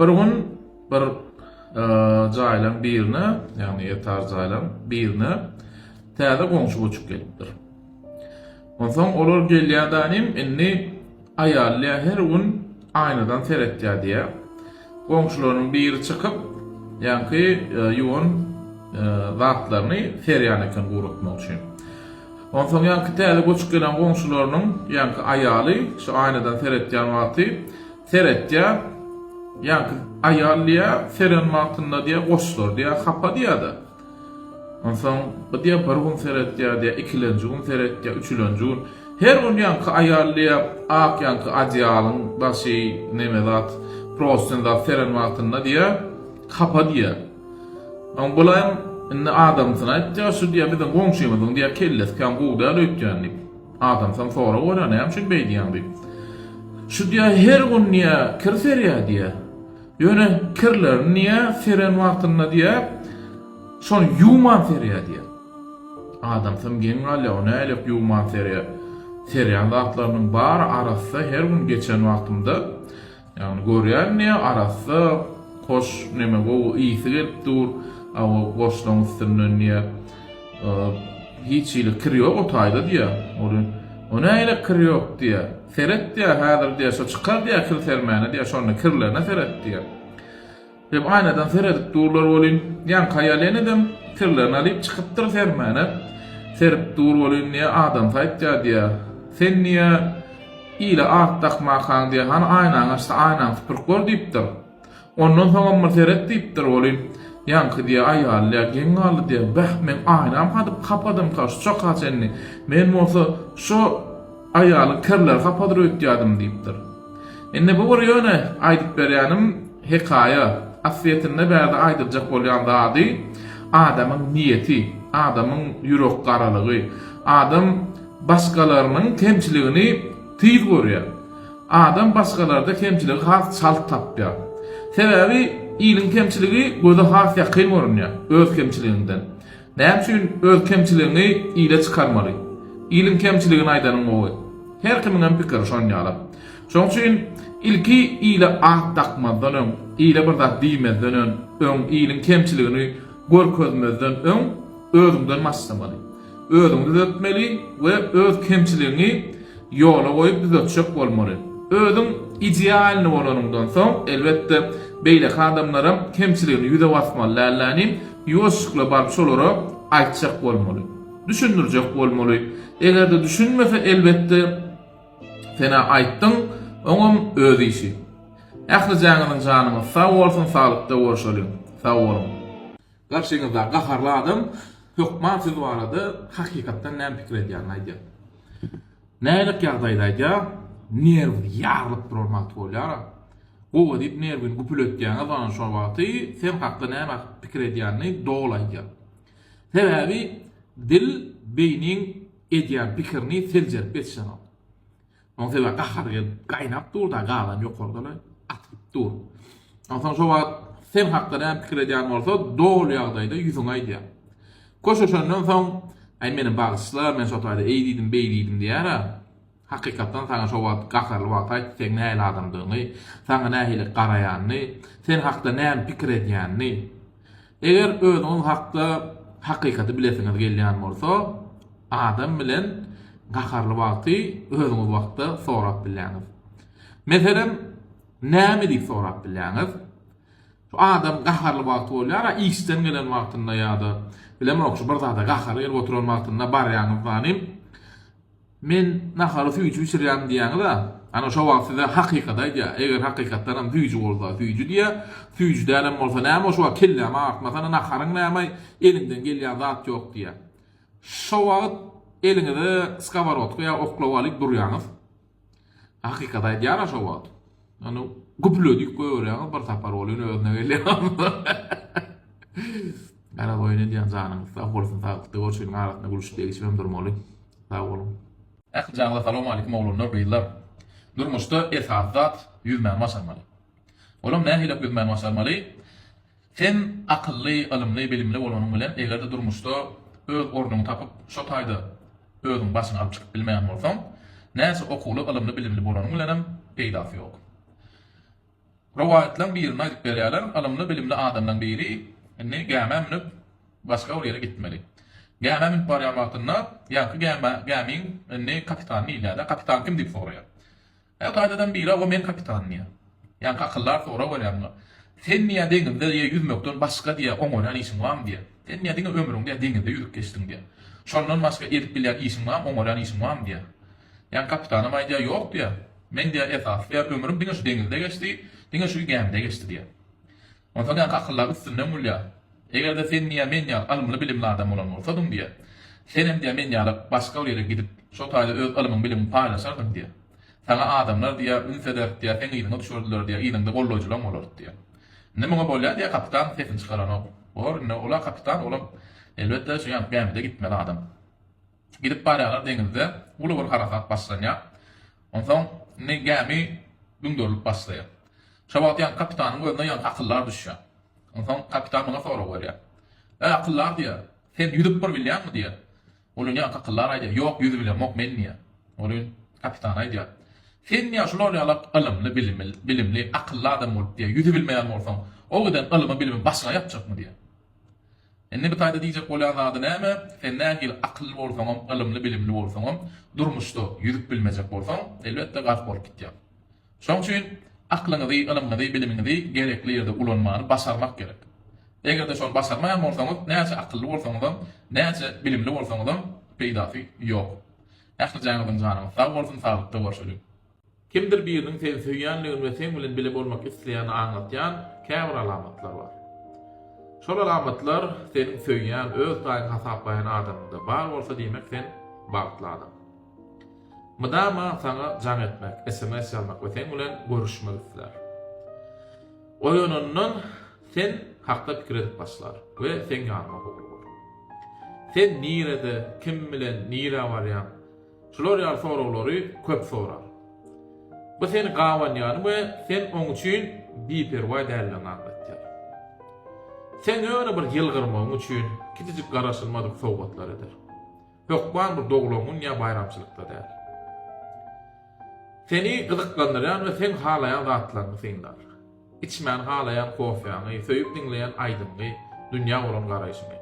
Bir gün bir jaýlan birini, ýagny etar jaýlan birini täze goňşy goçup gelipdir. Onsoň olar gelýändanym inni aýallar her gün aýnadan seretýär diýe. Goňşularyň biri çykyp, ýa-ni ýuwun zatlaryny serýan eken guratmak üçin. Onsoň ýa-ni täze goçup gelen goňşularynyň ýa-ni aýaly şu aýnadan seretýän wagty seretýär. ýa-ni aýallyğa seren wagtynda diýe goşlar diýe hapa diýdi. Onsoň bu diýe bir gün seretýär diýe, ikilenji gün seretýär, üçlenji gün. Her gün ýa-ni aýallyğa ak ýa-ni adyalyň başy neme zat prosesinde seren wagtynda diýe hapa diýe. Ama bularym inne adamsyna aýtdy, şu diýe biziň goňşymyzyň diýe kelles kan buğdan ötýänli. Adamsam sonra oranam şu beýdiýänli. Şu diýe her gün niýe kir serýär diýe. Ýöne kirler niýe seren wagtynda diýe şonu ýuman serýär diýe. Adamsam geňňäle ona elip ýuman serýär. Serýän zatlarynyň bary arasy her gün geçen wagtymda ýagny görýän niýe arasy hoş neme go ýygy gelip dur, aw goşlaň üstünden niýe hiç ýyly kir ýok otaýda diýe. Ona ele kir ýok diýe. Seret diýe häzir diýe şu çykar diýe kir sermäne diýe şonu kirlerine seret diýe. Hep aýnadan seredip durlar bolyn, ýan kaýalan edem, kirlerini alyp çykypdyr sermäne. Serip dur bolyn diýe adam taýtdy diýe. Sen niýe ýyly art takmakan diýe, han aýnaň açsa aýnaň süpürk bol diýipdir. Ondan soňra seret diýipdir bolyn. Ýa-ni diýe aýallar geňňaly diýe, "Bäh, men aýnam hadyp kapadym kaş, çok haçenni. Men bolsa şu aýaly kirler kapadyr ötýärdim" diýipdir. Enne bu bir ýöne aýdyp berýänim hekaýa. Asliyetinde bärde aýdyrjak bolýan zady adamyň niýeti, adamyň ýürek garalygy, adam başgalarynyň kemçiligini tyýyp görýär. Adam başgalarda kemçiligi has çalt tapýar. Sebebi ýylyň kemçiligi göze has ýakyn görünýär öz kemçiliginden. Näme üçin öz kemçiligini ýyle çykarmaly? Ýylyň kemçiligini aýdanyň ogy. Her kimiň pikir şonýaly. Şoň üçin ilki ýyle ah takmadan öň, ýyle bir zat diýmezden öň, ýylyň kemçiligini görkezmezden öň özüňden maslamaly. Özüňi düzeltmeli we öz kemçiligini ýola goýup düzeltjek bolmaly. Özüň idealny bolanyňdan soň elbetde beýle adamlara kemçiligini ýüze basmaly, lälläni ýoşukla baryp şolara aýtjak bolmaly. Düşündirjek bolmaly. Egerde düşünmese elbetde sena aýtdyň, oňam öz işi. Ähli janynyň janyny sag bolsun, salykda bolşaly. Sag bolun. Garşyňyzda gaharly adam hökman siz barada hakykatdan näme pikir edýän aýdýar. Nälik ýagdaýda aýdýar? Nerw ýarylyp durmak bolýar. Gowa diýip nerwini gupületýän adam şo wagty sen hakda näme pikir edýänini doglaýdýar. Sebebi dil beýniň edýän pikirini seljerip etýär. Oň sebäp gahar gaýnap durda galan ýokardalar, atyp dur. Ondan şo wagt sen hakda näme pikir edýän bolsa dogly ýagdaýda ýüzüňe aýdýar. Koşuşandan soň ay meni bagyslar, men şotaýda eýdidim, beýdidim diýär. Hakykatdan sana şo wagt gaharly wagt aýtdyň näme adamdygyny, sana näme garaýanny, sen hakda näme pikir edýänni. Eger özüň hakda hakykaty bilesiňiz gelýän bolsa, adam bilen gaharly wagty özüňiz wagtda sorap bilýäňiz. Meselem näme diýip sorap bilýäňiz? Şu adam gaharly wagty bolýar, işden gelen wagtynda ýa-da bilemok şu bir zada gaharly gelip oturan wagtynda barýaňyz zanym. Men nahary süýjü içirýän diýäňiz da, ana şo wagt size hakykata aýdýar. Eger hakykatdan hem süýjü bolsa, süýjü diýe, süýjü dälen bolsa näme şo wagt kellem artmasana naharyň näme elinden gelýän zat ýok diýe. Şo wagt eliňizde skavarotka ýa oklap alyp durýaňyz. Hakykata aýdýar şo wagt. Anu gupledik goýarýaňyz bir tapar bolýan özüne gelýär. Ara boýun diýen janyňyz sag bolsun, sagykda görüşýän arasyna gülüşde geçmem durmaly. Sag bolun. Ähli janyňyza salam alaykum oglunlar, beýler. Durmuşda esasat ýüzmän başarmaly. Olam nähile ýüzmän başarmaly? Sen akylly, ilmli, bilimli bolanyň bilen egerde durmuşda öz ornuny tapyp, şo taýda özüň başyny alyp çykyp bilmeýän bolsaň, näse okuly, ilmli, bilimli bolanyň bilenem peýdasy ýok. Rivayetlen birini aýdyp berýärler, alymly bilimli adamdan biri indi gäme minip başga bir ýere gitmeli. Gäme minip barýan wagtynda ýa-ki gämiň indi kapitany ýa-da kapitan kim diýip soraýar. Ýa-da biri o men kapitan diýär. Ýa-ki akyllar sora bolýarmy? Sen niýe deňizde ýüzmekden başga diýe oňoran işiň barmy diýär. Sen niýe diňe ömrüňde deňizde ýürüp geçdiň diýär. Şondan başga edip bilýän işiň barmy, oňoran işiň barmy diýär. Ýa-ni kapitanym aýdýar, ýok diýär. Men diýär esas ömrüm diňe şu deňizde geçdi, diňe şu gämide geçdi diýär. Ondan ýa-ni akyllar üstünden bolýar. Egerde sen niýe men ýa alymly bilimli adam bolan bolsadyň diýär. Senem diýär men ýa başga bir ýere gidip şo taýda öz alymyň bilimini paýlaşardyň diýär. Sana adamlar diýär, ünfeder diýär, sen ýygyny düşürdiler diýär, ýygyny golloýjylar bolar diýär. Näme bolýar diýär, kapitan sesini çykaran o. Bor, ne ola kapitan, ola elbetde şu ýa gämide gitmeli adam. Gidip barýarlar deňizde, uly bir harakat başlanýar. Ondan ne gämi gündürlüp başlaýar. Şobat ýa kapitanyň gözüne ýa akyllar düşýär. Ondan kapitan muňa sorag berýär. Akyllar diýär, sen ýüzüp bir bilýärmi diýär. Olun ýa akyllar aýdýar, ýok ýüzüp bilýär, mok men niýe. Olun kapitan aýdýar. Sen niýe şular ýaly alymly, bilimli, akylly adam bolup diýär, ýüzüp bilmeýän bolsaň, o giden alymy bilimi başga ýapjakmy diýär. Indi bu taýda diýjek bolýan zady näme? Sen nägil akylly bolsaň, alymly, bilimli bolsaň, durmuşda ýüzüp bilmejek bolsaň, elbetde garp bolup gitýär. Şoň üçin aklyňyzy, alymyňyzy, bilimiňizi gerekli ýerde ulanmany başarmak gerek. Egerde şonu başarmaýan bolsaňyz, näçe akylly bolsaňyz, näçe bilimli bolsaňyz, peýdasy ýok. Ähli jaňyň janyň sag bolsun, saglykda görüşelim. Kimdir birinin seni söýýänligini we sen bilen bilip bolmak isleýän aňlatýan käbir alamatlar bar. Şol alamatlar senin söýýän öz taýyny hasaplaýan adamda bar bolsa diýmek sen bagtly adam. Mydama sana jan etmek, SMS ýazmak we sen bilen görüşmek isler. Oýunundan sen hakda pikir edip başlar we sen ýanyma bolýar. Sen nirede, kim bilen nire barýan? Şolar ýaly soraglary köp sorar. Bu seni gawanýany we sen oň üçin biperwa dälleň anlatýar. Sen öňe bir ýylgyrmaň üçin kitijik garaşylmadyk sowgatlar eder. Hökman bir doglagyň ýa bayramçylykda däl. Seni gyzyklandyrýan we sen halaýan zatlaryny sendar. İçmän halaýan kofýany, söýüp dinleýän aýdymly dünýä bolan garaýşyny.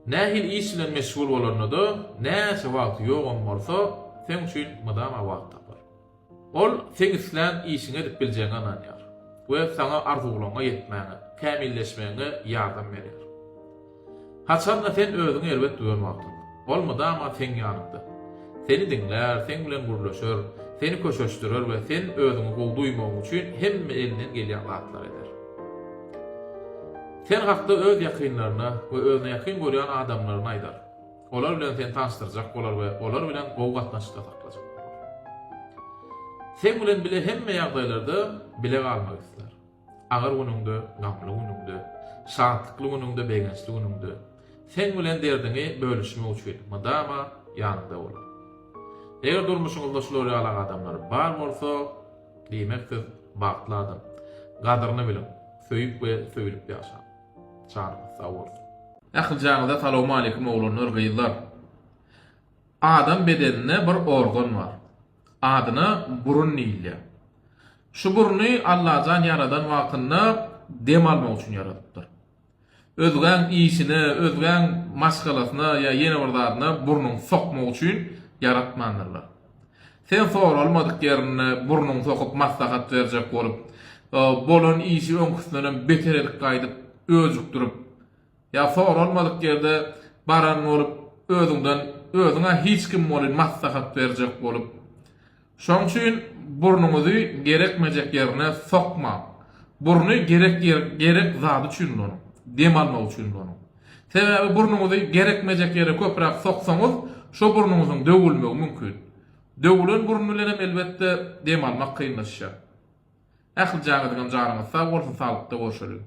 Nähil iş bilen meşgul bolanyda, näçe wagt ýogam bolsa, sen üçin mydama wagt tapar. Ol sen islen işini edip biljeğini ananýar we sana arzularyňa ýetmäge, kämilleşmäge ýardam berýär. Haçan da sen özüňi elbet duýan wagtyň. Ol mydama sen ýanynda. Seni dinler, sen bilen gurlaşır, seni köşeşdirer we sen özüňi gowduýmak üçin hemme elinden gelýän zatlar eder. Sen hakda öz ýakynlaryna we özüne ýakyn görýän adamlaryna aýdar. Olar bilen sen tanıştyrjak bolar we olar bilen gowy gatnaşykda saklajak. Sen bilen bile hemme ýagdaýlarda bile galmak isler. Agar günüňde, gamly günüňde, şantlykly günüňde, begençli günüňde sen bilen derdiňi bölüşmek üçin madama ýanynda bolar. Eger durmuşyňyzda şular ýaly adamlar bar bolsa, diýmekdir, bagtly adam. Gadyryny bilen, söýüp we söýülip ýaşar. Çağırma, sağ olsun. Ähli jaňyda salamu alaykum oglanlar, gyýylar. Adam bedenine bir organ var. Adyna burun diýilýär. Şu burny Allah jan yaradan wagtynda dem almak üçin yaradypdyr. Özgän işine, özgän maşgalasyna ýa ýene bir zadyna burnuň sokmak üçin yaratmandylar. Sen sor almadyk ýerine burnuň sokup maslahat berjek bolup, bolan işi öňküsinden beter edip gaýdyp özükdirip, ýa sor almadyk ýerde baran bolup özüňe hiç kim bolan maslahat berjek bolup, şoň üçin burnuňyzy gerekmejek ýerine sokma. Burnu gerek zady üçin onu, dem almak üçin onu. Sebäbi burnuňyzy gerekmejek ýere köpräk soksaňyz, şo burnuňyzyň döwülmegi mümkin. Döwülen burun bilen elbetde dem almak kynlaşýar. Ähli jaňyň janyňyz sag bolsun, saglykda görüşelim.